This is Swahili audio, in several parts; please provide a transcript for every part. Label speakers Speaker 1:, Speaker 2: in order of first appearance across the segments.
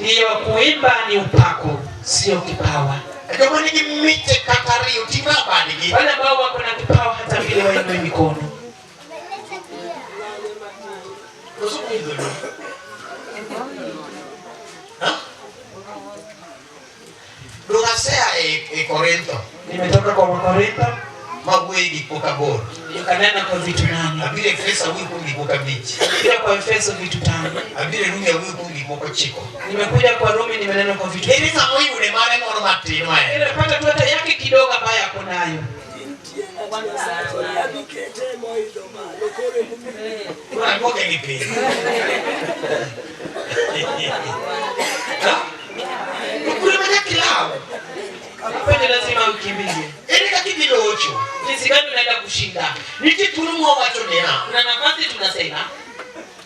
Speaker 1: Hiyo kuimba ni upako, sio kipawa.
Speaker 2: Kama ni mite katari utimaba ni.
Speaker 1: Wale ambao wako na kipawa hata vile wainue mikono.
Speaker 2: Durasea Korintho.
Speaker 1: Nimetoka kwa Korintho.
Speaker 2: Magwegi pokabor.
Speaker 1: Yukanena kwa vitu nani?
Speaker 2: Abire Efeso wiku ngipoka bichi.
Speaker 1: Bila kwa Efeso vitu tano.
Speaker 2: Abire Rumi wiku ngipoko chiko.
Speaker 1: Nimekuja kwa Rumi nimenena kwa vitu.
Speaker 2: Hivi kama hiyo ni mara moja matino haya.
Speaker 1: Ile pata tu hata yake kidogo ambayo yako nayo.
Speaker 2: Kuna mboga nipe. Kuna maana kilao.
Speaker 1: Pende lazima ukimbie.
Speaker 2: Eleka kibilocho.
Speaker 1: Jinsi gani unaenda kushinda?
Speaker 2: Nititurumo wacho nena.
Speaker 1: Kuna nafasi tunasema.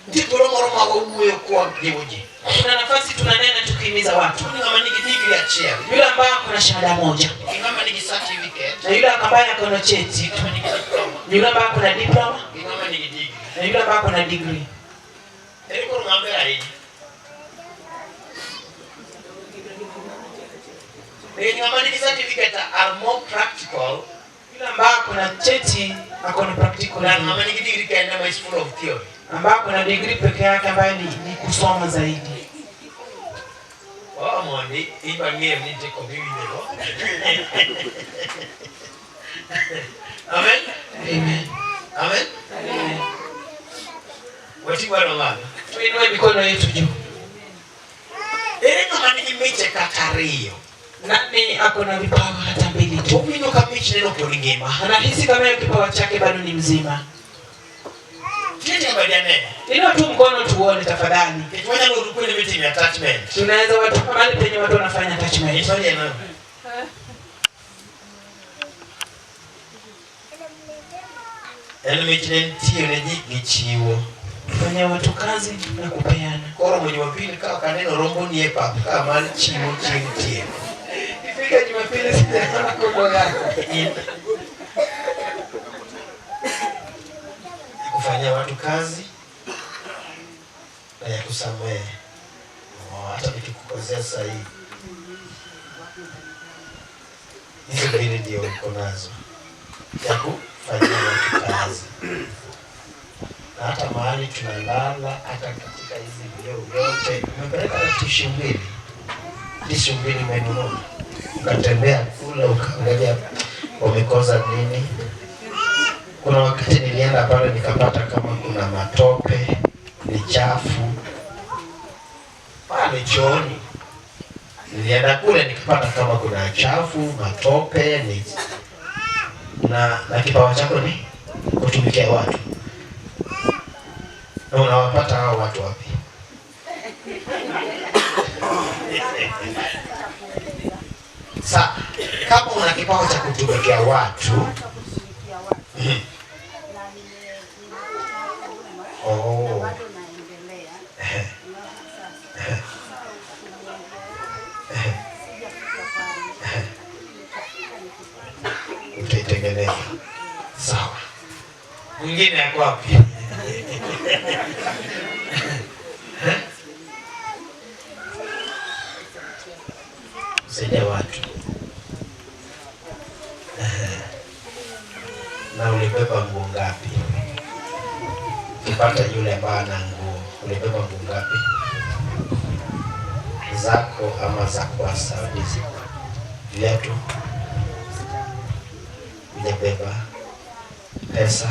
Speaker 2: Nititurumo roma wa uwe kwa jewoje.
Speaker 1: Kuna nafasi tunanena tukihimiza watu.
Speaker 2: Ni kama ni degree ya chea.
Speaker 1: Yule ambaye kuna shahada moja.
Speaker 2: Ni kama ni certificate.
Speaker 1: Na yule ambaye kuna cheti.
Speaker 2: Kama ni diploma.
Speaker 1: Yule ambaye kuna diploma.
Speaker 2: Ni kama ni degree.
Speaker 1: Na yule ambaye kuna degree.
Speaker 2: Eleko ngambera hii. Ni kama ni certificate are more practical.
Speaker 1: Yule ambaye kuna cheti akona practical.
Speaker 2: Na kama ni degree kaenda is full of theory.
Speaker 1: Ambaye kuna degree peke yake ambaye ni kusoma zaidi.
Speaker 2: Oh mwani, iba ngeye mnite kwa bibi leo. Amen.
Speaker 1: Amen.
Speaker 2: Amen.
Speaker 1: Amen.
Speaker 2: Wati bwana mama.
Speaker 1: Tuinue mikono yetu juu.
Speaker 2: Kama ni miche katario.
Speaker 1: Nani akona vipawa hata mbili tu.
Speaker 2: Umino kamichi neno polingema.
Speaker 1: Anahisi kama hiyo kipawa chake bado ni mzima.
Speaker 2: Tete mbadiane.
Speaker 1: Inua tu mkono tuone tafadhali.
Speaker 2: Kichwanya ngo ruko ni meeting attachment.
Speaker 1: Tunaweza watu mahali penye watu wanafanya attachment.
Speaker 2: Swali yana. Meeting tio neji gichiwo.
Speaker 1: Fanya watu kazi na kupeana.
Speaker 2: Koro mwenye wapili kama kaneno rombo ni epa kama mali chiwo tie.
Speaker 1: Ifika Jumapili sijaona kodo yako.
Speaker 2: Kufanyia watu kazi na ya kusamehe. Hata nikikukosea sasa hivi. Hizo mbili ndio uko nazo. Ya kufanyia watu kazi. Na hata mahali tunalala, hata katika hizi video yote, umepeleka tishu mbili. Tishu mbili umenunua. Ukatembea kula, ukaangalia wamekoza nini. Kuna wakati nilienda pale nikapata kama kuna matope, ni chafu. Pale chooni. Nilienda kule nikapata kama kuna chafu, matope, ni na kipawa chako ni kutumikia watu. Na unawapata hao watu wapi? Sasa kama una kipawa cha kutumikia watu, utaitengeneza. Sawa. Mwingine yako wapi? Saidia watu. Na ulibeba nguo ngapi? Ukipata yule ambaye ana nguo, ulibeba nguo ngapi? Zako ama za kwa Saudi? Viatu? Ulibeba pesa?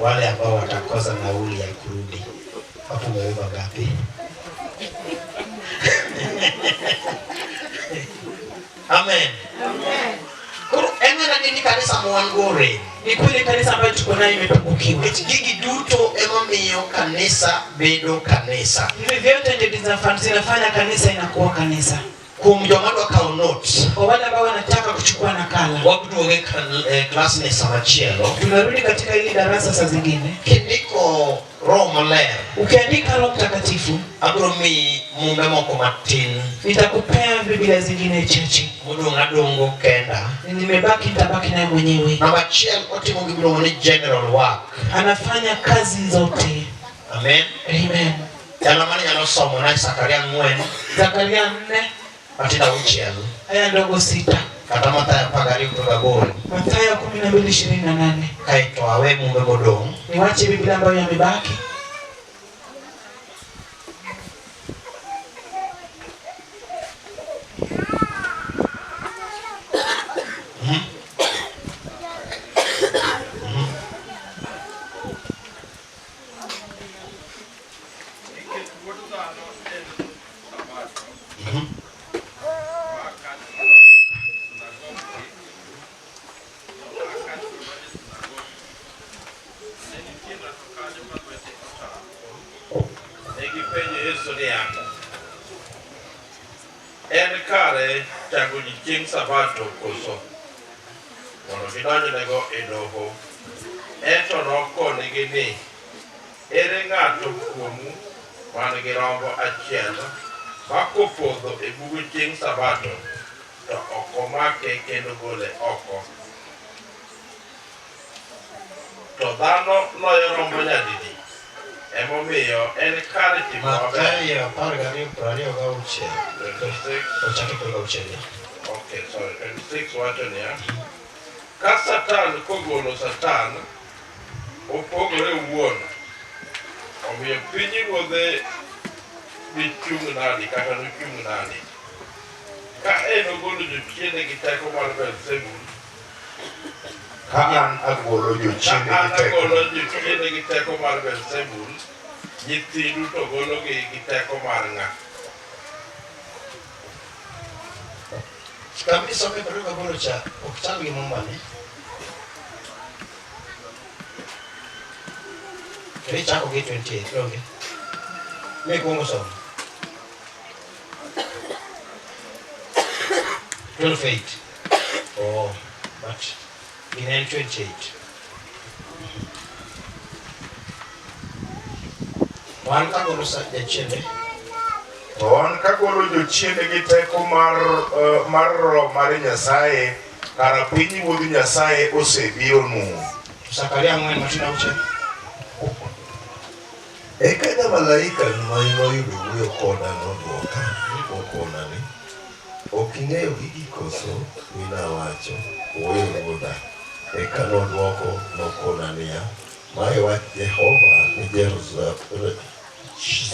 Speaker 2: Wale ambao watakosa nauli ya kurudi, hapo umebeba ngapi? Amen. Amen. Ena nini kanisa mwangore?
Speaker 1: Ni kweli kanisa ambayo tuko nayo imepungukiwa.
Speaker 2: Gigi duto emamiyo kanisa bedo kanisa.
Speaker 1: Hivi vyote ndio zinafanya kanisa inakuwa kanisa.
Speaker 2: Kumjomado kao note.
Speaker 1: Kwa wale ambao wanataka kuchukua nakala.
Speaker 2: Wakutuwe class ni samachielo.
Speaker 1: Tunarudi katika hili darasa saa zingine.
Speaker 2: Kindiko Roho leo.
Speaker 1: Ukiandika Roho Mtakatifu,
Speaker 2: abromi mumbe moko matin.
Speaker 1: Nitakupea Biblia zingine chache.
Speaker 2: Mudu ngadongo kenda.
Speaker 1: Nimebaki nitabaki naye mwenyewe.
Speaker 2: Namba chiel oti mungu ni general work.
Speaker 1: Anafanya kazi zote.
Speaker 2: Amen.
Speaker 1: Amen.
Speaker 2: Jana mani nyalo somo na Zakaria 4.
Speaker 1: Zakaria 4.
Speaker 2: Matida uchielu.
Speaker 1: Aya ndogo 6.
Speaker 2: Kata Mathayo 10:8.
Speaker 1: Mathayo 12:28.
Speaker 2: Kaito awe mumbe modong.
Speaker 1: Niwache Biblia ambayo yamebaki.
Speaker 3: En kare chango di chieng sabato koso mondo gidonjnego e doho. Ento nokone ni ere ng'ato kuomu man gi rombo achiel ma kopodho e bugo chieng sabato to ok omake kendo gole oko. To dhano loyo rombo nyadidi, emomiyo en kare timo maber.
Speaker 2: Mathayo 10:26.
Speaker 3: Okay, sorry, 26 wacho niya, ka Satan kogolo Satan opogore wuon, omiyo pinyruodhe bichung' nadi kata nochung' nadi. Ka en ogolo jochiende gi teko mar Belzebul,
Speaker 4: Ka an agolo jochiende
Speaker 3: gi teko mar Belzebul, nyithindu to gologi gi teko mar ng'a?
Speaker 2: Kabisa umepeleka bolo cha ukitaka gimombani. Kile chako ge 28 longe. Mimi kuongo sawa. 12:8. Oh, but in 28. Wan ka golo sa jachende.
Speaker 4: Wan kagolo jochiende gi teko mar Roho mar Nyasaye, kara pinyruodh Nyasaye osebiro nu.
Speaker 2: Zakaria 4:6.
Speaker 5: Eka ja malaika noyudo wuoyo koda nodwoka okona ni, ok ing'eyo gigi koso mina wacho wuoyo ruodha. Eka nodwoko nokona niya, mae wach Jehova ni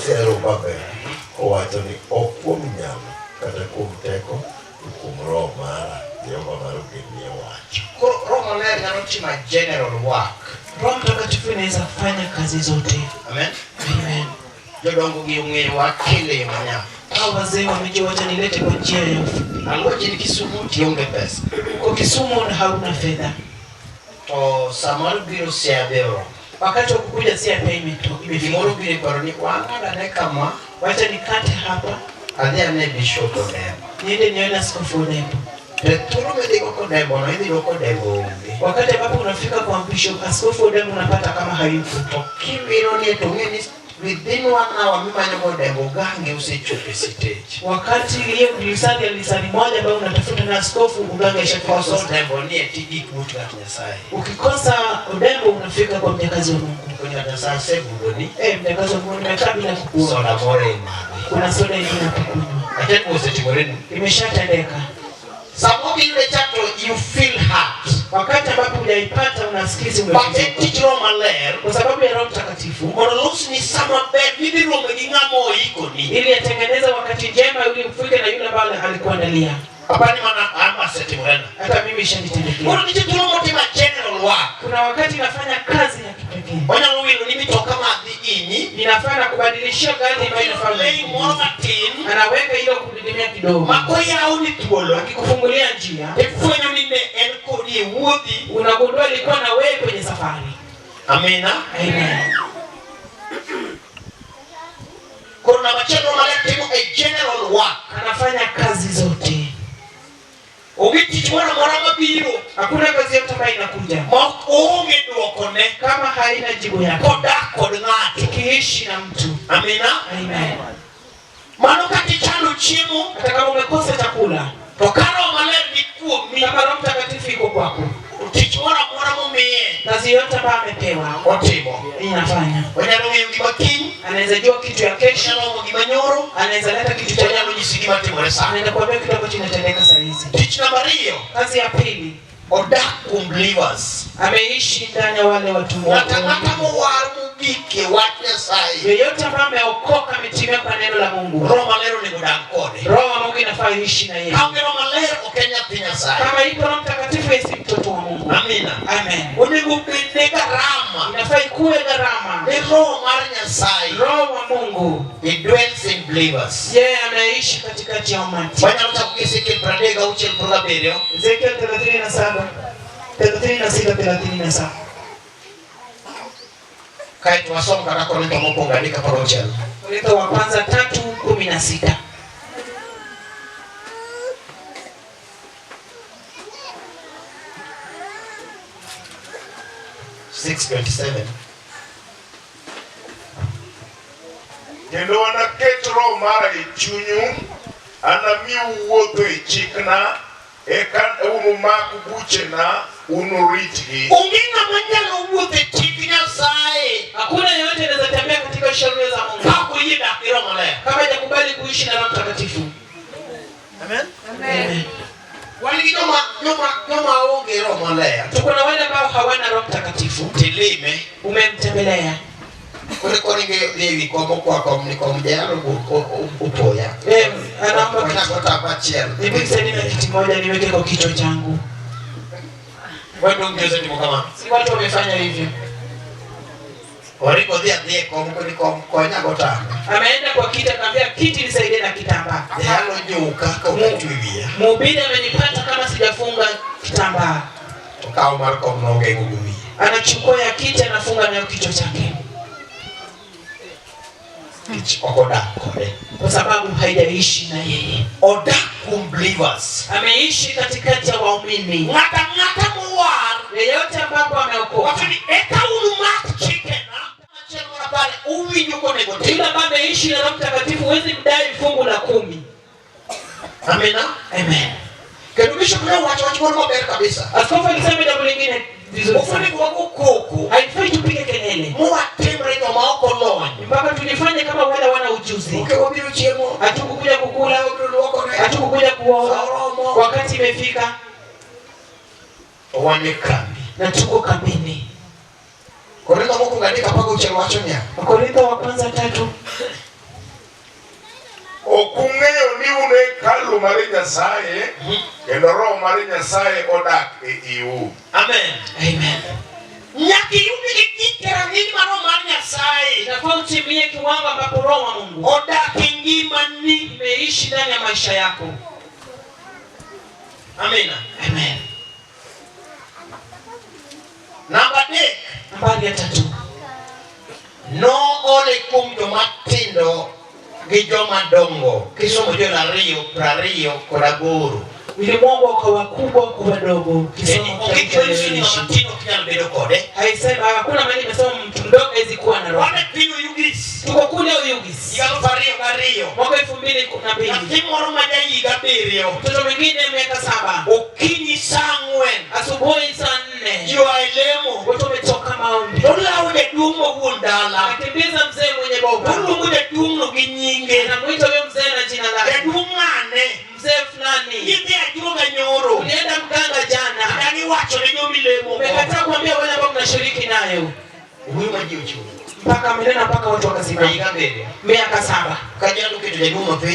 Speaker 5: Zerubabel owacho ni ok kuom nyalo kata kuom teko to kuom Roho mara, Jehova mar ogendni owacho.
Speaker 2: Roho Maler nyalo timo general work.
Speaker 1: Roho Mtakatifu anaweza kufanya kazi zote.
Speaker 2: Amen.
Speaker 1: Amen.
Speaker 2: Jodongo gi ong'eyo wakile manya.
Speaker 1: Hao wazee wamejua wacha nilete kwa njia ya ufupi.
Speaker 2: Angoje ni Kisumu tionge pesa.
Speaker 1: Uko Kisumu na hauna fedha.
Speaker 2: To Samuel biro siabero.
Speaker 1: Wakati wa kukuja si hapa imefika.
Speaker 2: Kimoro biro paroni wang'ada ne kama
Speaker 1: Wacha nikate hapa.
Speaker 2: adhi ane bishop Odembo.
Speaker 1: Niende nione askofu Odembo.
Speaker 2: Thuolo midhigo kodembo no idhi kodembo onge.
Speaker 1: Wakati ambapo unafika kwa bishop askofu Odembo unapata kama hayupo.
Speaker 2: To kibiro ni to ng'eni within 1 hour mimanyo kodembo gange usechope stage.
Speaker 1: Wakati hiyo lisali moja ambayo unatafuta na askofu uganga ishakosa.
Speaker 2: Odembo ni etigi kutu at Nyasaye.
Speaker 1: Ukikosa Odembo unafika kwa mjakazi wa Mungu.
Speaker 2: Kwenye Nyasaye sebudoni.
Speaker 1: Mjakazi wa Mungu nimekaa bila kukuona.
Speaker 2: Soda more imani.
Speaker 1: Kuna soda ingine hapo kunywa.
Speaker 2: Ateko usetimoreni.
Speaker 1: Imeshatendeka.
Speaker 2: Sababu ile chato you feel hurt.
Speaker 1: Wakati ambapo hujaipata unasikiza
Speaker 2: Wakati Roho Maler
Speaker 1: kwa sababu ya Roho Mtakatifu.
Speaker 2: Monolosi ni sama bed bibi Roho ng'amo iko ni.
Speaker 1: Ili atengeneza wakati njema ili ufike na yule ambaye alikuandalia.
Speaker 2: Hapa ni maana ama setimorena.
Speaker 1: Hata mimi ishanitendekea.
Speaker 2: Bora ni kitu moja general work.
Speaker 1: Kuna wakati nafanya kazi ya kipekee.
Speaker 2: Wana wawili ni mitoka madhi ini.
Speaker 1: Ninafanya kubadilishia gari ambayo inafanya. Anaweka ile kudidimia kidogo.
Speaker 2: Makoya au ni tuolo.
Speaker 1: Akikufungulia njia.
Speaker 2: Efwenyo ni ne enkodi wodi.
Speaker 1: Unagundua ilikuwa na wewe kwenye safari.
Speaker 2: Amina.
Speaker 1: Amen.
Speaker 2: Kuna machelo maletimu a general work.
Speaker 1: Anafanya kazi zote.
Speaker 2: Ukitichwana mwana biro.
Speaker 1: Hakuna kazi yote ambayo inakuja.
Speaker 2: Makonge duokone.
Speaker 1: Kama haina jibu yake.
Speaker 2: Koda ng'ato.
Speaker 1: Ukiishi na mtu.
Speaker 2: Amina.
Speaker 1: Amen.
Speaker 2: Mano kati chalo chiemo.
Speaker 1: Hata kama umekosa chakula.
Speaker 2: To karo maler ni kuomi.
Speaker 1: Kama Roho Mtakatifu iko kwako.
Speaker 2: Utichwana mwana mumiye.
Speaker 1: Kazi kazi yote ambayo amepewa
Speaker 2: otimo
Speaker 1: inafanya.
Speaker 2: onyalo ng'eyo gima kiny,
Speaker 1: Anaweza jua kitu ya kesho,
Speaker 2: onyalo ng'eyo gima nyoro,
Speaker 1: anaweza leta kitu cha
Speaker 2: onyalo nyisi gima timore sani.
Speaker 1: anaenda kuambia kitu ambacho kinatendeka saa hizi.
Speaker 2: Tich namba 2,
Speaker 1: Kazi ya pili,
Speaker 2: odak kuom believers.
Speaker 1: ameishi ndani ya wale watu
Speaker 2: Ng'ata mowar mogike wach Nyasaye,
Speaker 1: yeyote ambaye ameokoka, ametimia kwa neno la Mungu,
Speaker 2: Roho Maler onego odag kode.
Speaker 1: Roho wa Mungu inafaa iishi na yeye.
Speaker 2: Kaonge Roho Maler ok en nyathi Nyasaye.
Speaker 1: Kama ipo Roho Mtakatifu, yeye si mtoto wa Mungu.
Speaker 2: Amina.
Speaker 1: Amen.
Speaker 2: Onego bedne garama
Speaker 1: Inafaa ikuwe gharama.
Speaker 2: ne Roho mar Nyasaye.
Speaker 1: Roho wa Mungu
Speaker 2: He dwells in believers.
Speaker 1: yeye anaishi katikati ya umati.
Speaker 2: Wanyalo chako Ezekiel 36:37.
Speaker 1: Ezekiel 36:37.
Speaker 2: Kae tuwasoma kata Korintho mokwongo andika 6.
Speaker 1: Korintho wa kwanza 3:16.
Speaker 2: 6:27.
Speaker 4: Kendo anaket roho mara e chunyu, anamiu wuotho e chikna, eka unumak buchena, unuritgi.
Speaker 2: Onge ng'ama nyalo wuotho e chik Nyasaye
Speaker 1: Hakuna yeyote anaweza tembea katika sheria za Mungu
Speaker 2: ka ok oyie dak gi Roho Maler.
Speaker 1: kama hajakubali kuishi na Roho Mtakatifu.
Speaker 2: Amen.
Speaker 1: Amen.
Speaker 2: Wan gi joma onge Roho Maler.
Speaker 1: Tuko na wale ambao hawana Roho Mtakatifu.
Speaker 2: Tilime
Speaker 1: Umemtembelea.
Speaker 2: kore lewi komo kwa kom ni kom jalo upoya.
Speaker 1: Anaomba
Speaker 2: Wanakota bachiel.
Speaker 1: nipe nisaidie na kiti moja niweke kwa kichwa changu.
Speaker 2: Watu ngeze ndimo kama.
Speaker 1: Si watu wamefanya hivyo.
Speaker 2: Wariko dhia kom konya gota.
Speaker 1: Ameenda kwa kiti akamwambia kiti nisaidie na kitambaa.
Speaker 2: Yalo joka ka ukatuibia.
Speaker 1: Mhubiri amenipata kama sijafunga kitambaa.
Speaker 2: Tukao mar kom no ngego gumi.
Speaker 1: Anachukua ya kiti anafunga nayo kichwa chake.
Speaker 2: Okoda kode.
Speaker 1: Kwa sababu haijaishi na yeye.
Speaker 2: Odak kuom believers.
Speaker 1: Ameishi katikati ya waumini.
Speaker 2: Ng'ata mowar.
Speaker 1: Yeyote ambapo ameokoka.
Speaker 2: Wafini eka unumak chikena. Achel mora pale uwinjo konego
Speaker 1: Yule
Speaker 2: timo.
Speaker 1: ambaye ameishi na Roho Mtakatifu huwezi mdai fungu la 10.
Speaker 2: Amina.
Speaker 1: Amen.
Speaker 2: Kendo bishop leo wach moro maber kabisa.
Speaker 1: Askofu alisema jambo lingine vizuri sana.
Speaker 2: Ufuni kwa koko.
Speaker 1: Haifai tupige kelele.
Speaker 2: Muwatimre no maoko lony.
Speaker 1: Mpaka tulifanye kama wale wana ujuzi.
Speaker 2: Ukewabiro chiemo.
Speaker 1: Hatukukuja kukula,
Speaker 2: Luokore.
Speaker 1: hatukukuja kuoga.
Speaker 2: Sauromo.
Speaker 1: Wakati imefika
Speaker 2: Wane kambi.
Speaker 1: na tuko kambini.
Speaker 2: Korintho mokwongo andika mpaka uchiel wacho niya.
Speaker 1: Korintho wa kwanza 3.
Speaker 4: Ok ung'eyo ni un hekalu mar Nyasaye, kendo roho mar Nyasaye odak e iu.
Speaker 2: Amen.
Speaker 1: Amen.
Speaker 2: Nyaki yudi gi rang'iny mar Roho mar Nyasaye.
Speaker 1: Inafaa utimie kiwango ambapo Roho wa Mungu
Speaker 2: Odak e ngimani.
Speaker 1: imeishi ndani ya maisha yako.
Speaker 2: Amina.
Speaker 1: Amen.
Speaker 2: Namba 3.
Speaker 1: Nambari ya 3.
Speaker 2: No ole kuom joma tindo gi joma dongo. Kisomo Joel 2:28.
Speaker 1: Ulimwengu kwa wakubwa kwa wadogo. Haisema hakuna mahali imesema mtu mdogo hawezi kuwa na roho. Tuko kule Uyugis. Mwaka 2012. Mtoto mwingine miaka 7. Asubuhi saa 4. Watu wametoka maombi. Akimbiza mzee mwenye boba. Anamuita huyo mzee na jina lake. Mzee fulani. Ulienda mganga jana. Umekataa kuambia wale ambao mnashiriki nayo. Mpaka amenena mpaka watu wakasimama. Miaka 7.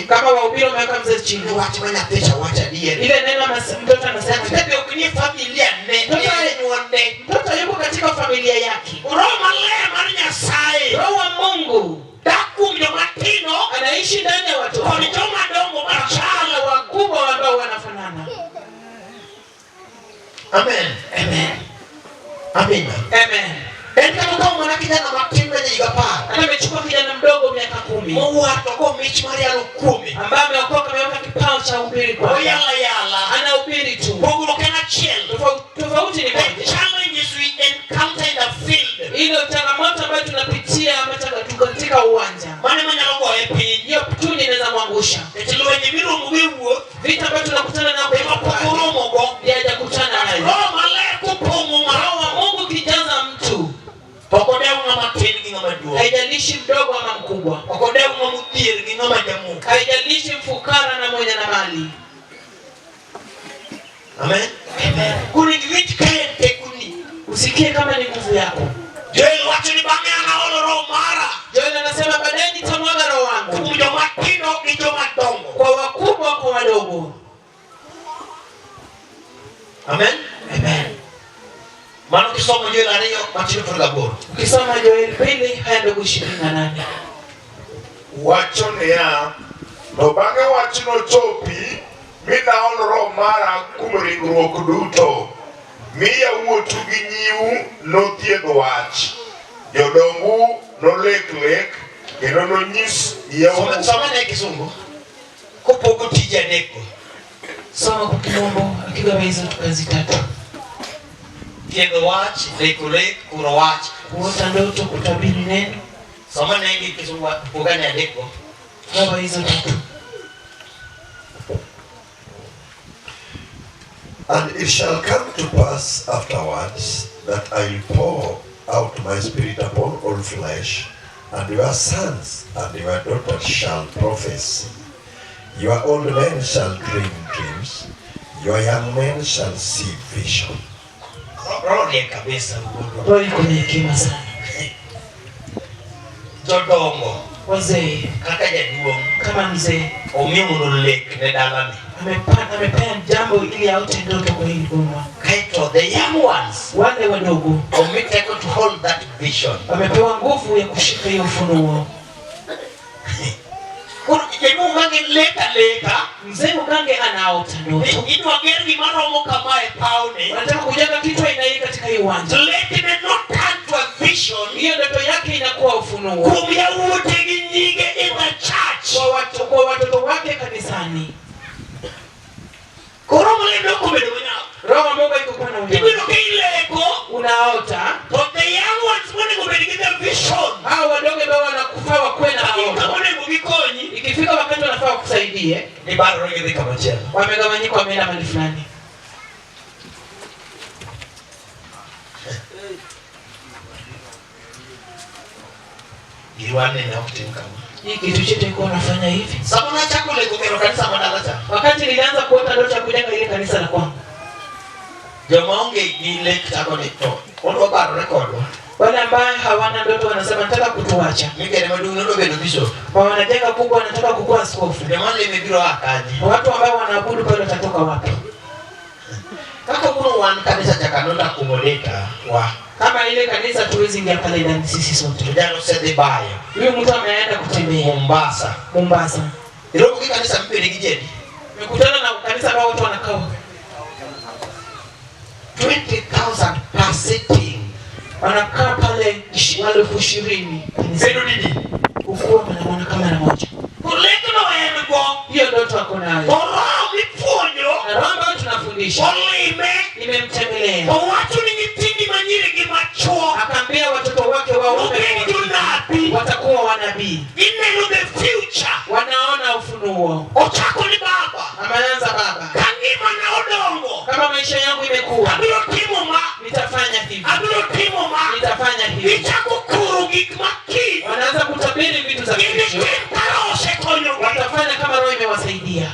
Speaker 1: Kama wahubiri wameweka mzee chini. Ile neno mtoto anasema mtoto yuko katika familia yake. Roho wa Mungu anaishi ndani ya watoto. Wale wakubwa ambao wanafanana.
Speaker 2: Amen.
Speaker 1: Amen.
Speaker 2: Amina.
Speaker 1: Amen. Hata amechukua kijana mdogo miaka 10. Ambaye ameokoka ameweka kipao cha ubiri kwa. Anahubiri tu. Tofauti ni moja. Ile changamoto ambayo tunapitia katika uwanja. Hiyo tuni inaweza mwangusha. Vita ambavyo tunakutana navyo hajakutana nayo. Roho wa Mungu kijaza wakubwa. Haijalishi mfukara na mwenye na mali.
Speaker 2: Amen.
Speaker 1: Amen. Usikie kama ni nguvu yako.
Speaker 2: Joel wacho ni bang'e anaolo roho mara.
Speaker 1: Joel anasema baadaye nitamwaga roho wangu. Kwa wakubwa kwa wadogo.
Speaker 2: Amen.
Speaker 1: Amen.
Speaker 2: Maana ukisoma Joel anayo matino kwa gaboro.
Speaker 1: Ukisoma Joel 2:28.
Speaker 4: Wacho ya to bang'e wachno chopi minaolo roho mara kuom ringruok duto. Miya wuotu gi nyiu nothiedho wach. Jodongu nolek kendo nonyis yawuotu.
Speaker 2: Soma na Kisungu. Kupogo tije adekgo.
Speaker 1: Soma kwa Kimombo akigawa hizo kazi tatu.
Speaker 2: Thiedho wach, lek, kuro wach.
Speaker 1: Kuota ndoto, kutabiri neno.
Speaker 2: Soma na Kisungu pogane adekgo.
Speaker 1: Gawa hizo tatu.
Speaker 5: And it shall come to pass afterwards that I will pour out my spirit upon all flesh, and your sons and your daughters shall prophesy. Your old men shall dream dreams, your young men shall see vision.
Speaker 2: Rode kabisa.
Speaker 1: Roho iko na hekima sana.
Speaker 2: Jodongo.
Speaker 1: Wazee.
Speaker 2: Kaka jaduong.
Speaker 1: Kama mzee.
Speaker 2: Omiyo lek ne dalani.
Speaker 1: Amepea jambo ili aote ndoto kwa hili boma.
Speaker 2: Kaito the young ones.
Speaker 1: Wale wadogo.
Speaker 2: Omiteko to hold that vision.
Speaker 1: Wamepewa nguvu ya kushika hiyo ufunuo.
Speaker 2: Kuna kijana mwange leka.
Speaker 1: Mzee Mugange anaota ndoto.
Speaker 2: Idwa gergi maromo kama paune.
Speaker 1: Wanataka kujenga kitu aina hii katika hii uwanja.
Speaker 2: Let it not turn to a vision.
Speaker 1: Hiyo ndoto yake inakuwa ufunuo.
Speaker 2: Kumya wote nyinge in the church.
Speaker 1: Kwa watoto wake kanisani.
Speaker 2: Roho wa
Speaker 1: Mungu iko kwa wewe. Unaota.
Speaker 2: But the young ones when go begin the vision.
Speaker 1: Hao wadogo ambao wanakufa wakwe na hao. Ikifika wakati wanafaa kusaidie.
Speaker 2: Ni bado wengine kama chela.
Speaker 1: Wamegawanyika wameenda mahali fulani.
Speaker 2: Iwane na kutimka.
Speaker 1: Hii kitu chote iko nafanya hivi.
Speaker 2: Sababu na chakula iko kwa kanisa madalacha.
Speaker 1: Wakati nilianza kuota ndoto ya kujenga ile kanisa la kwangu.
Speaker 2: Jamaa ile kitako ni to. Ono bado record.
Speaker 1: Wale ambao hawana ndoto wanasema nataka kutuacha.
Speaker 2: Mimi kama ndio bedo bishop.
Speaker 1: Wanajenga kubwa wanataka kukua askofu.
Speaker 2: Jamaa imebiro akaji.
Speaker 1: Watu ambao wanaabudu pale watatoka wapi?
Speaker 2: Kaka kuna wan kanisa cha kanisa kumoleta wa
Speaker 1: kama ile kanisa tuwezi ingia pale ndani sisi sote.
Speaker 2: Jana said baya.
Speaker 1: Huyo mtu ameenda kutembea Mombasa.
Speaker 2: Ndio kwa kanisa mpele kijeni.
Speaker 1: Nimekutana na kanisa ambao watu wanakaa
Speaker 2: 20,000 per sitting.
Speaker 1: Wanakaa pale 20,000.
Speaker 2: Sio nini?
Speaker 1: Ukua mwana kama na moja.
Speaker 2: Kuleta na wewe kwa
Speaker 1: hiyo ndoto wako nayo.
Speaker 2: Bora mifonyo.
Speaker 1: Na roho tunafundisha. Nimemtembelea.
Speaker 2: Kwa watu ni nyitini manyiri kimacho.
Speaker 1: Akaambia watoto wake waombe watakuwa wanabii.
Speaker 2: In the future.
Speaker 1: Wanaona ufunuo.
Speaker 2: Ochako ni baba.
Speaker 1: Ameanza baba.
Speaker 2: Kanima na odongo.
Speaker 1: Kama maisha yangu imekuwa.
Speaker 2: Abiro timoma.
Speaker 1: Nitafanya hivi.
Speaker 2: Abiro timoma.
Speaker 1: Nitafanya hivi.
Speaker 2: Nitakukuru gikmaki.
Speaker 1: Wanaanza kutabiri vitu za kesho. Watafanya kama roho imewasaidia.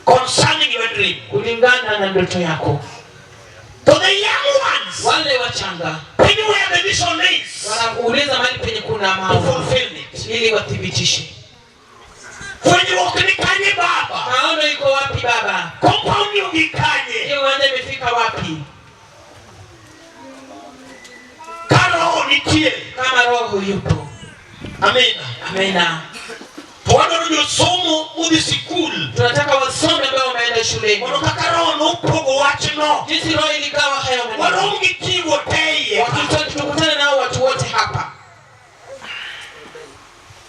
Speaker 2: Concerning your dream.
Speaker 1: Kulingana na ndoto yako.
Speaker 2: To the young ones.
Speaker 1: Wale wachanga.
Speaker 2: Anywhere the vision is.
Speaker 1: Wanauliza mahali penye kuna maono. Ili wathibitishe.
Speaker 2: Kwenye wakinikanye baba.
Speaker 1: Maono iko wapi baba?
Speaker 2: Compound yukikanye.
Speaker 1: Hiyo uwanja imefika wapi?
Speaker 2: Karo nitie.
Speaker 1: Kama roho yupo.
Speaker 2: Amina.
Speaker 1: Amina.
Speaker 2: Tuwanarujyo somo udi sikul.
Speaker 1: Tunataka wasome ambao wameenda shuleni.
Speaker 2: Wanataka roho no upogo wachino.
Speaker 1: Jinsi roho iligawa hayo maneno.
Speaker 2: Warongi kiwo teye.
Speaker 1: Tukutane nao watu wote hapa.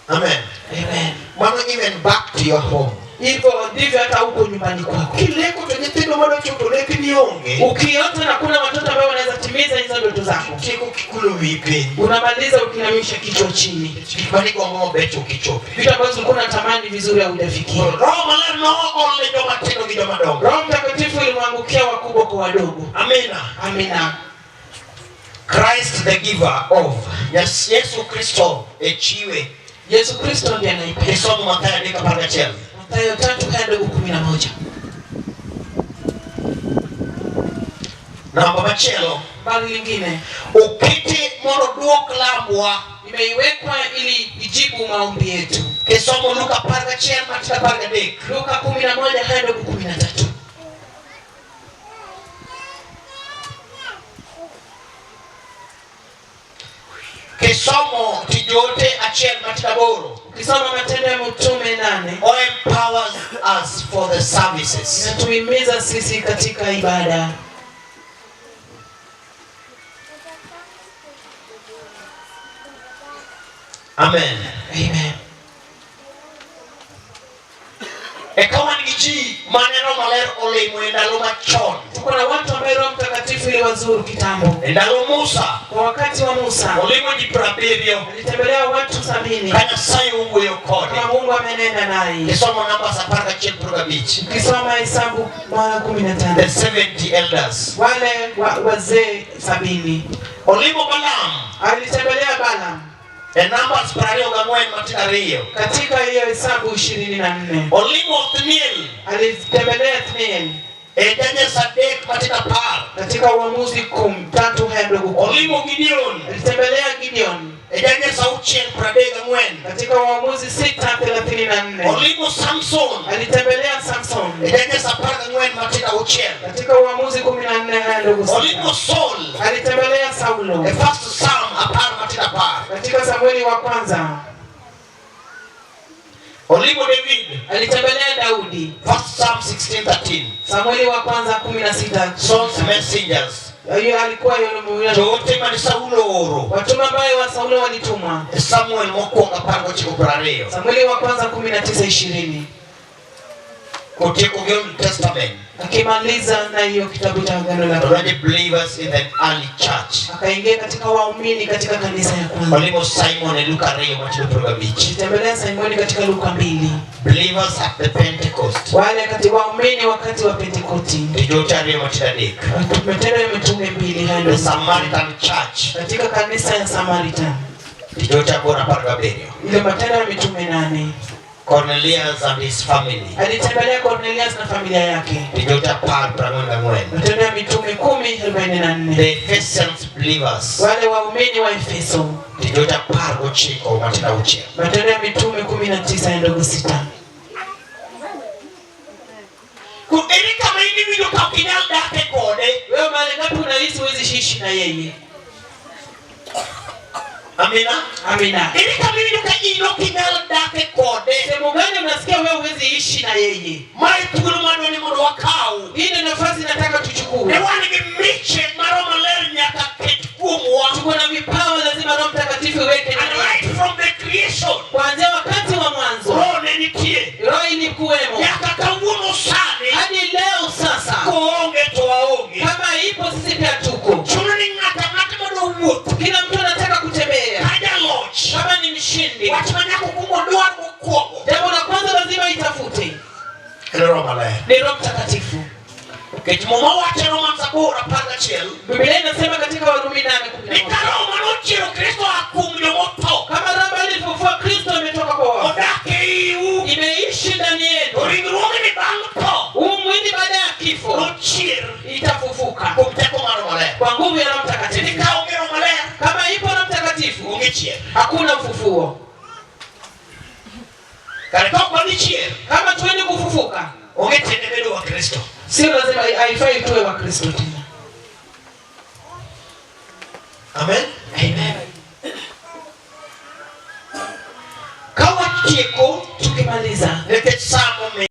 Speaker 2: Amen.
Speaker 1: Amen.
Speaker 2: Mwana even back to your home.
Speaker 1: Hivyo ndivyo hata huko nyumbani kwako.
Speaker 2: Kileko tunyetendo mwado chokoleki nionge.
Speaker 1: Ukiota na kuna watoto ambao wanaweza timiza hizo ndoto zako.
Speaker 2: Tiko kikulu vipi.
Speaker 1: Unamaliza ukinamisha kichwa chini.
Speaker 2: Kipani kwa mwa becho kichope.
Speaker 1: Vitu ambazo ulikuwa unatamani vizuri haujafikia.
Speaker 2: Roho maleno ole ndo matendo kido madongo.
Speaker 1: Roho Mtakatifu ilimwangukia wakubwa kwa wadogo.
Speaker 2: Amina.
Speaker 1: Amina.
Speaker 2: Christ the giver of. Yes, Yesu Kristo echiwe
Speaker 1: Yesu Kristo ndiye anaipenda.
Speaker 2: Kisomo Mathayo andika pale chini.
Speaker 1: Mathayo 3:11.
Speaker 2: Namba machelo.
Speaker 1: Bali lingine.
Speaker 2: Ukiti mono duok lambwa.
Speaker 1: Imeiwekwa ili ijibu maombi yetu.
Speaker 2: Kisomo Luka 11 Mathayo 13.
Speaker 1: Luka 11:13.
Speaker 2: Kisomo tijote achiel mataboro.
Speaker 1: Kisoma Matendo ya Mitume 8.
Speaker 2: Or empowers us for the services.
Speaker 1: Inatuhimiza sisi katika ibada.
Speaker 2: Amen.
Speaker 1: Amen.
Speaker 2: Ekawa ngichi maneno maler olemo endalo machon.
Speaker 1: Tuko na watu ambao Roho Mtakatifu iliwazuru kitambo.
Speaker 2: Endalo Musa.
Speaker 1: Kwa wakati wa Musa.
Speaker 2: Olemo ji 70.
Speaker 1: Alitembelea watu 70.
Speaker 2: Kana sayo uyo kode.
Speaker 1: Kama Mungu amenena naye.
Speaker 2: Kisomo namba 11
Speaker 1: Kisoma Hesabu 15.
Speaker 2: The 70 elders.
Speaker 1: Wale wazee 70.
Speaker 2: Olemo Balaam.
Speaker 1: Alitembelea Balaam.
Speaker 2: Numbers 24 matinario.
Speaker 1: Katika hiyo Hesabu 24.
Speaker 2: Olemo Othniel.
Speaker 1: Alitembelea Othniel.
Speaker 2: Ejenye Sadek matina par.
Speaker 1: Katika Waamuzi 13:10.
Speaker 2: Olemo Gideon.
Speaker 1: Alitembelea Gideon.
Speaker 2: Ejenye Sauchiel 34.
Speaker 1: Katika Waamuzi 6:34.
Speaker 2: Olemo Samson.
Speaker 1: Alitembelea Samson.
Speaker 2: Ejenye Sapar 4 matina uchiel.
Speaker 1: Katika Waamuzi 14:6.
Speaker 2: Olemo Saul.
Speaker 1: Alitembelea Saulo.
Speaker 2: First Psalm apar matina par.
Speaker 1: Katika Samueli wa kwanza.
Speaker 2: Olemo David.
Speaker 1: Alitembelea Daudi.
Speaker 2: First Psalm 16:13.
Speaker 1: Samueli wa kwanza 16.
Speaker 2: Saul's messengers.
Speaker 1: Hiyo alikuwa yule
Speaker 2: Jote mani Saulo oro.
Speaker 1: watu ambao wa Saulo walitumwa.
Speaker 2: Samuel mokuonga pango chiko prario.
Speaker 1: Samueli wa kwanza 19:20.
Speaker 2: Kutiko Old Testament.
Speaker 1: Akimaliza na hiyo kitabu cha Agano la
Speaker 2: Already believers in the early church.
Speaker 1: akaingia katika waumini katika kanisa ya kwanza.
Speaker 2: Olemo Simon and Luka Rio matino progabichi.
Speaker 1: Alitembelea Simoni katika Luka 2.
Speaker 2: Believers at the Pentecost.
Speaker 1: Wale katika waumini wakati wa Pentekoste.
Speaker 2: Jote Rio matina dik.
Speaker 1: Matendo ya Mitume 2
Speaker 2: The
Speaker 1: hadi
Speaker 2: Samaritan church.
Speaker 1: katika kanisa ya Samaritan.
Speaker 2: Jote Agora Pargaberio.
Speaker 1: Ile Matendo ya Mitume 8.
Speaker 2: Cornelius and his family.
Speaker 1: Alitembelea Cornelius na familia yake.
Speaker 2: Jote Par Pramangangwen.
Speaker 1: Matendo ya Mitume 10:44.
Speaker 2: The Ephesians believers.
Speaker 1: Wale waumini wa Efeso.
Speaker 2: Jote Par Gochiko matina uchiel.
Speaker 1: Matendo ya Mitume 19:6.
Speaker 2: Kuerika maini video kaukidal dake kode.
Speaker 1: Wewe mahali ngapi unahisi huwezi ishi na yeye?
Speaker 2: Amina.
Speaker 1: Amina.
Speaker 2: Erika video kajino kidal dake kode.
Speaker 1: Sehemu gani unasikia wewe huwezi ishi na yeye?
Speaker 2: Mai tugulu mano ni mono wakau.
Speaker 1: Hii ndio nafasi nataka tuchukue.
Speaker 2: Ne wani gimiche maroma leri nyaka ketkumwa.
Speaker 1: Tuko na vipawa lazima Roho Mtakatifu weke
Speaker 2: And
Speaker 1: ndani.
Speaker 2: right from the creation.
Speaker 1: Kuanzia wakati wa mwanzo.
Speaker 2: Roho nenitie.
Speaker 1: Roho ilikuwemo.
Speaker 2: Nyaka kawuno sani.
Speaker 1: Hadi leo sasa.
Speaker 2: Kuonge towaonge.
Speaker 1: Kama ipo sisi pia tuko.
Speaker 2: Chunani ngata mado wuot.
Speaker 1: Kila mtu anataka kutembea.
Speaker 2: Kaja loch.
Speaker 1: Kama ni mshindi.
Speaker 2: Wachimanya kukumo duwa kukuogo.
Speaker 1: Jambo la kwanza lazima itafute.
Speaker 2: Roho malaya.
Speaker 1: Ni Roho Mtakatifu.
Speaker 2: Ketimomo wache Roma msabura panga chiel.
Speaker 1: Biblia inasema katika Warumi 8:11.
Speaker 2: Nikaroma nochiro Kristo akumnyo moto.
Speaker 1: Kama Roho alifufua Kristo ametoka kwa wafu.
Speaker 2: Odake iu.
Speaker 1: Imeishi ndani yetu.
Speaker 2: Ringruoge ni bangto.
Speaker 1: Huu mwili baada ya kifo
Speaker 2: Nochir.
Speaker 1: itafufuka
Speaker 2: Kumteko maro malaya.
Speaker 1: kwa nguvu ya Roho Mtakatifu.
Speaker 2: Nikaonge Roho malaya.
Speaker 1: Kama ipo Roho Mtakatifu,
Speaker 2: Ungechier.
Speaker 1: hakuna ufufuo.
Speaker 2: Karika kwa nichier.
Speaker 1: Kama tuende kufufuka,
Speaker 2: Ungetende medo wa Kristo.
Speaker 1: sio lazima haifai tuwe wa Kristo tena.
Speaker 2: Amen.
Speaker 1: Amen.
Speaker 2: Kawa tieko.
Speaker 1: Tukimaliza
Speaker 2: Neke samo